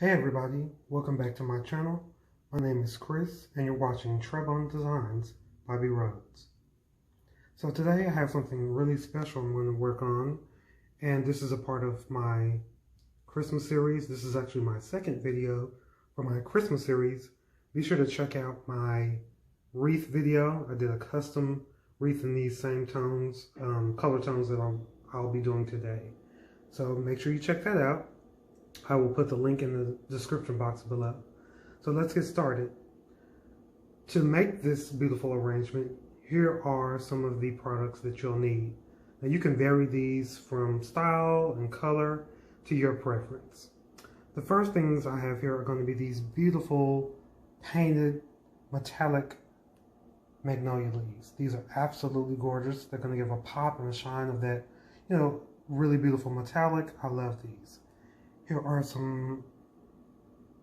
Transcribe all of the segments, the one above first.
Hey everybody, welcome back to my channel. My name is Chris and you're watching Trebon Designs by B Rhodes. So today I have something really special I'm going to work on, and this is a part of my Christmas series. This is actually my second video for my Christmas series. Be sure to check out my wreath video. I did a custom wreath in these same tones, color tones that I'll be doing today. So make sure you check that out. I will put the link in the description box below. So let's get started. To make this beautiful arrangement, here are some of the products that you'll need. Now you can vary these from style and color to your preference. The first things I have here are going to be these beautiful painted metallic magnolia leaves. These are absolutely gorgeous. They're going to give a pop and a shine of that, really beautiful metallic. I love these. Here are some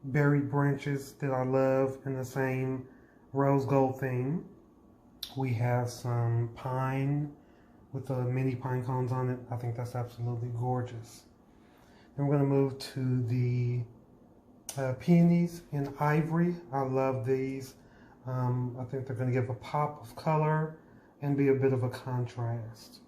berried branches that I love in the same rose gold theme. We have some pine with the mini pine cones on it. I think that's absolutely gorgeous. Then we're going to move to the peonies in ivory. I love these. I think they're going to give a pop of color and be a bit of a contrast.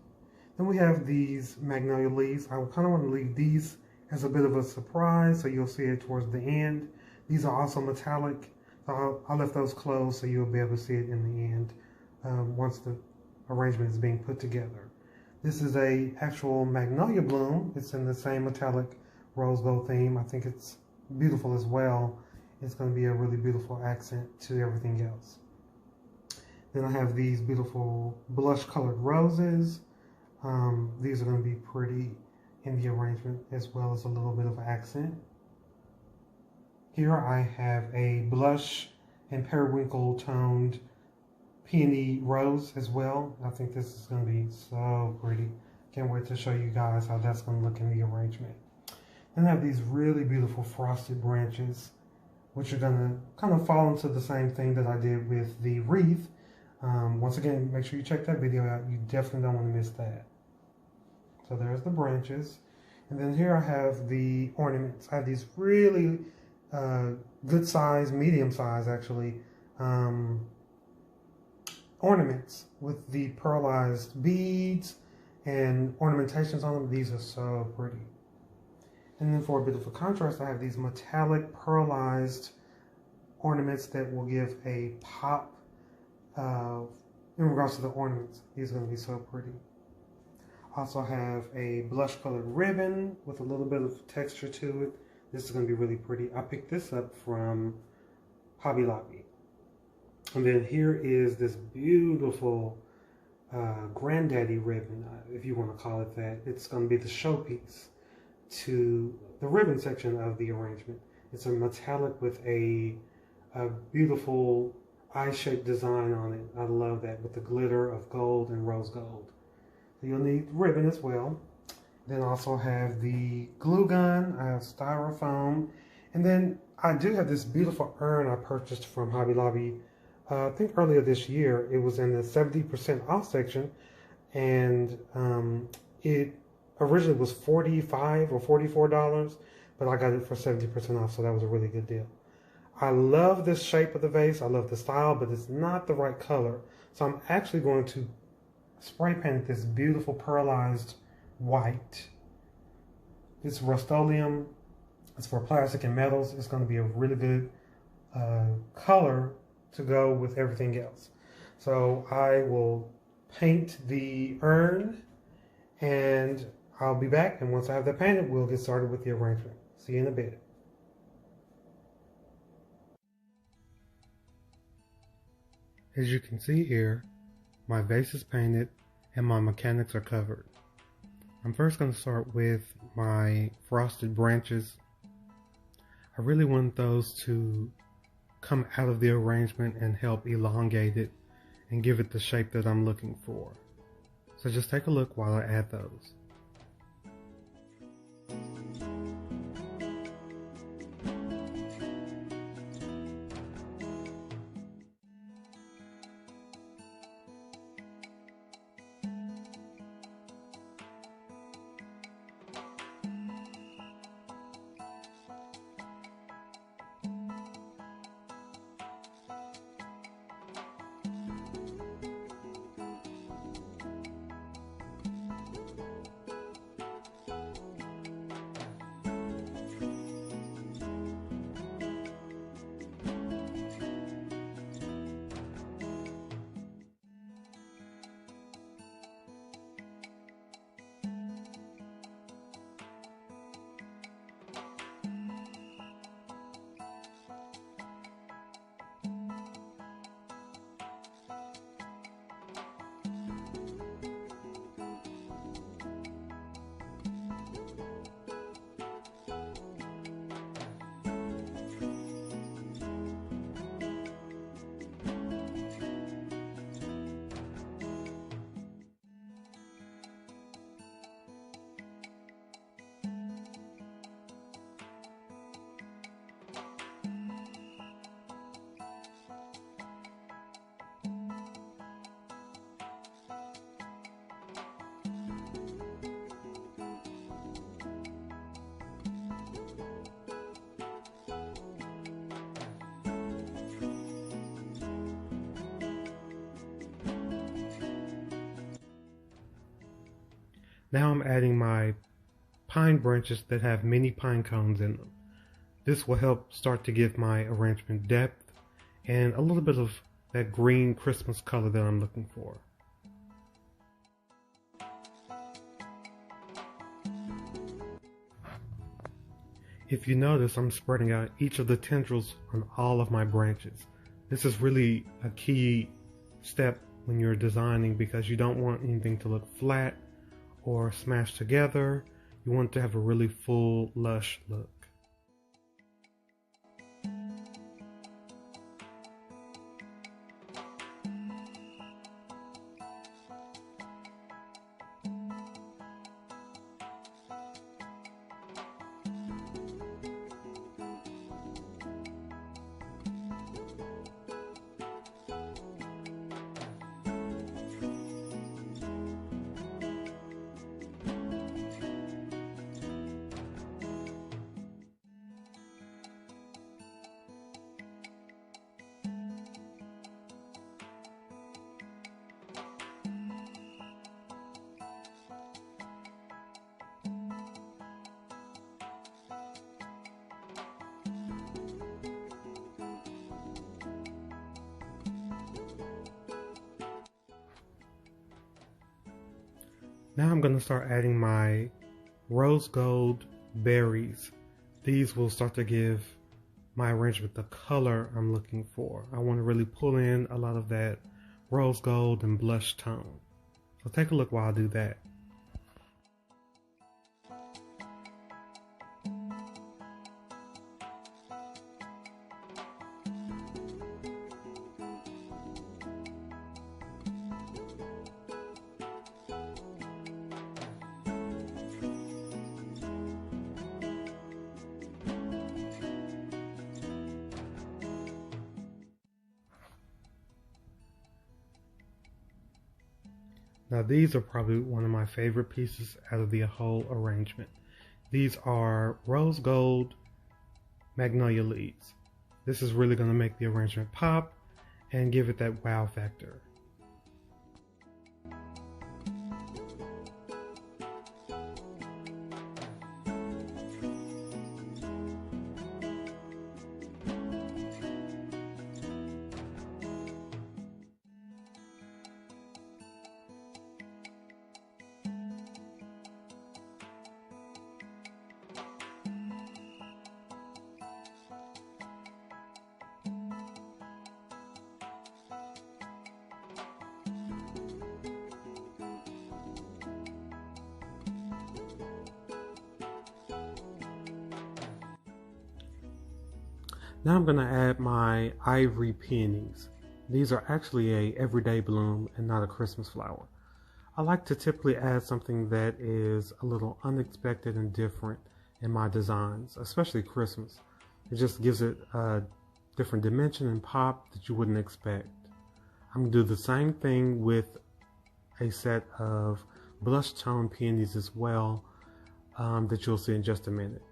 Then we have these magnolia leaves. I kind of want to leave these as a bit of a surprise, so you'll see it towards the end. These are also metallic, so I left those closed so you'll be able to see it in the end once the arrangement is being put together. This is a actual magnolia bloom. It's in the same metallic rose gold theme. I think it's beautiful as well. It's going to be a really beautiful accent to everything else. Then I have these beautiful blush colored roses. These are going to be pretty in the arrangement, as well as a little bit of accent. Here I have a blush and periwinkle toned peony rose as well. I think this is going to be so pretty. Can't wait to show you guys how that's going to look in the arrangement. Then I have these really beautiful frosted branches, which are going to kind of fall into the same thing that I did with the wreath. Once again, make sure you check that video out. You definitely don't want to miss that. So there's the branches. And then here I have the ornaments. I have these really good size, medium size actually, ornaments with the pearlized beads and ornamentations on them. These are so pretty. And then for a bit of a contrast, I have these metallic pearlized ornaments that will give a pop in regards to the ornaments. These are going to be so pretty. Also have a blush colored ribbon with a little bit of texture to it. This is going to be really pretty. I picked this up from Hobby Lobby. And then here is this beautiful granddaddy ribbon, if you want to call it that. It's going to be the showpiece to the ribbon section of the arrangement. It's a metallic with a beautiful eye-shaped design on it. I love that, with the glitter of gold and rose gold. You'll need ribbon as well. Then also have the glue gun. I have styrofoam. And then I do have this beautiful urn I purchased from Hobby Lobby, I think earlier this year. It was in the 70% off section. And it originally was $45 or $44, but I got it for 70% off, so that was a really good deal. I love this shape of the vase. I love the style, but it's not the right color. So I'm actually going to spray painted this beautiful pearlized white. It's Rust-Oleum. It's for plastic and metals. It's going to be a really good color to go with everything else. So I will paint the urn and I'll be back. And once I have that painted, we'll get started with the arrangement. See you in a bit. As you can see here, my vase is painted and my mechanics are covered. I'm first going to start with my frosted branches. I really want those to come out of the arrangement and help elongate it and give it the shape that I'm looking for. So just take a look while I add those. Now I'm adding my pine branches that have many pine cones in them. This will help start to give my arrangement depth and a little bit of that green Christmas color that I'm looking for. If you notice, I'm spreading out each of the tendrils on all of my branches. This is really a key step when you're designing because you don't want anything to look flat or smashed together. You want it to have a really full, lush look. Now I'm going to start adding my rose gold berries. These will start to give my arrangement the color I'm looking for. I want to really pull in a lot of that rose gold and blush tone. So take a look while I do that. Now these are probably one of my favorite pieces out of the whole arrangement. These are rose gold magnolia leaves. This is really going to make the arrangement pop and give it that wow factor. Now I'm going to add my ivory peonies. These are actually a everyday bloom and not a Christmas flower. I like to typically add something that is a little unexpected and different in my designs, especially Christmas. It just gives it a different dimension and pop that you wouldn't expect. I'm going to do the same thing with a set of blush tone peonies as well that you'll see in just a minute.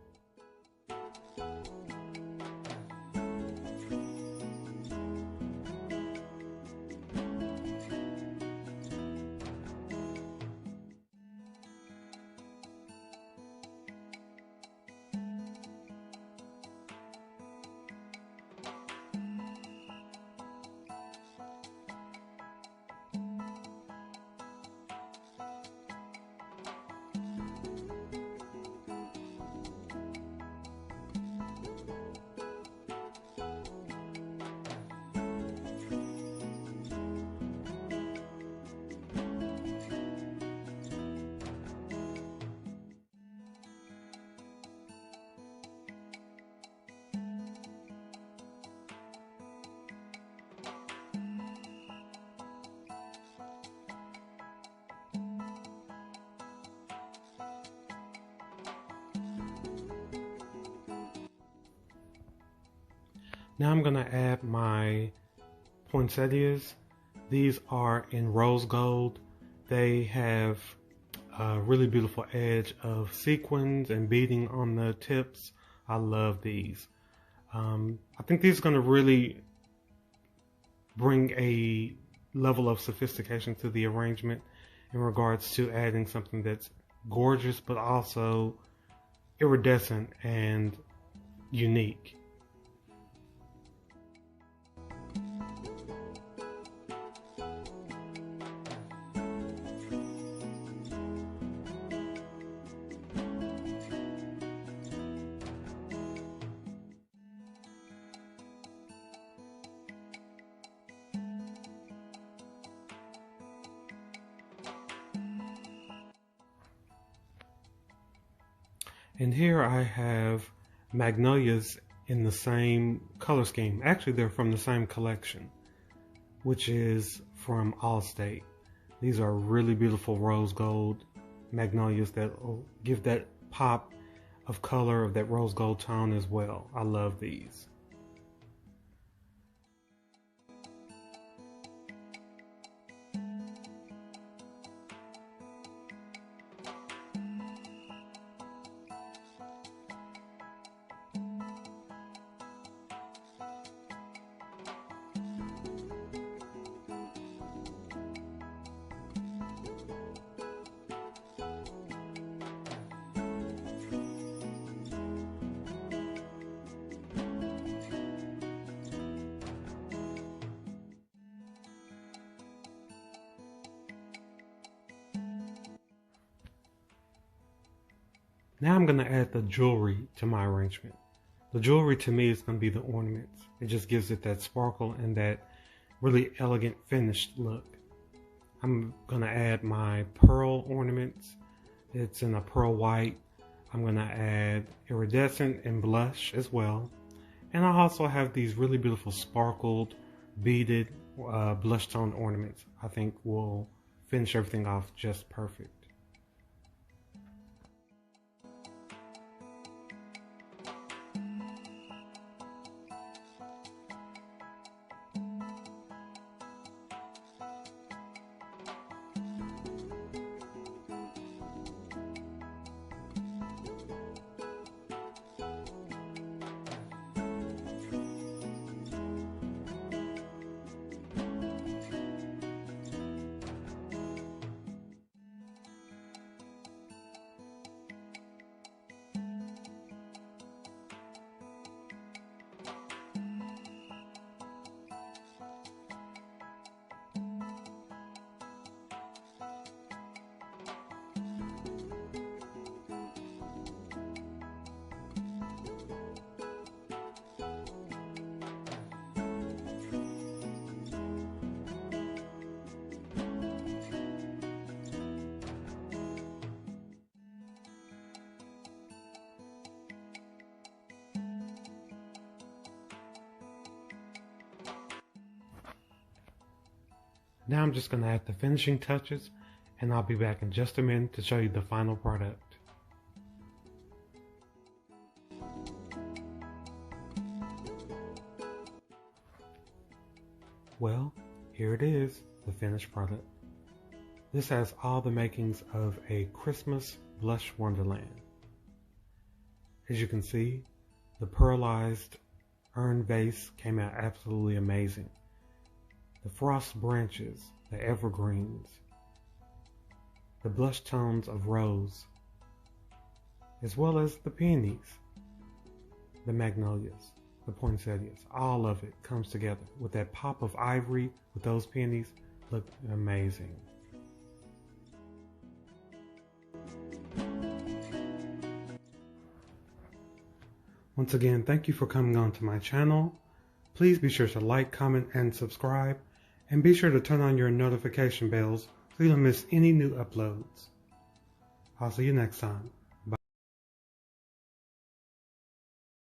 Now I'm going to add my poinsettias. These are in rose gold. They have a really beautiful edge of sequins and beading on the tips. I love these. I think these are going to really bring a level of sophistication to the arrangement in regards to adding something that's gorgeous, but also iridescent and unique. And here I have Magnolias in the same color scheme. Actually, they're from the same collection, which is from Allstate. These are really beautiful rose gold Magnolias that will give that pop of color of that rose gold tone as well. I love these. Now I'm going to add the jewelry to my arrangement. The jewelry to me is going to be the ornaments. It just gives it that sparkle and that really elegant finished look. I'm going to add my pearl ornaments. It's in a pearl white. I'm going to add iridescent and blush as well. And I also have these really beautiful sparkled, beaded blush tone ornaments. I think will finish everything off just perfect. Now I'm just going to add the finishing touches, and I'll be back in just a minute to show you the final product. Well, here it is, the finished product. This has all the makings of a Christmas blush wonderland. As you can see, the pearlized urn vase came out absolutely amazing. The frost branches, the evergreens, the blush tones of rose, as well as the peonies, the magnolias, the poinsettias, all of it comes together with that pop of ivory with those peonies. Look amazing. Once again, thank you for coming on to my channel. Please be sure to like, comment, and subscribe. And be sure to turn on your notification bells so you don't miss any new uploads. I'll see you next time.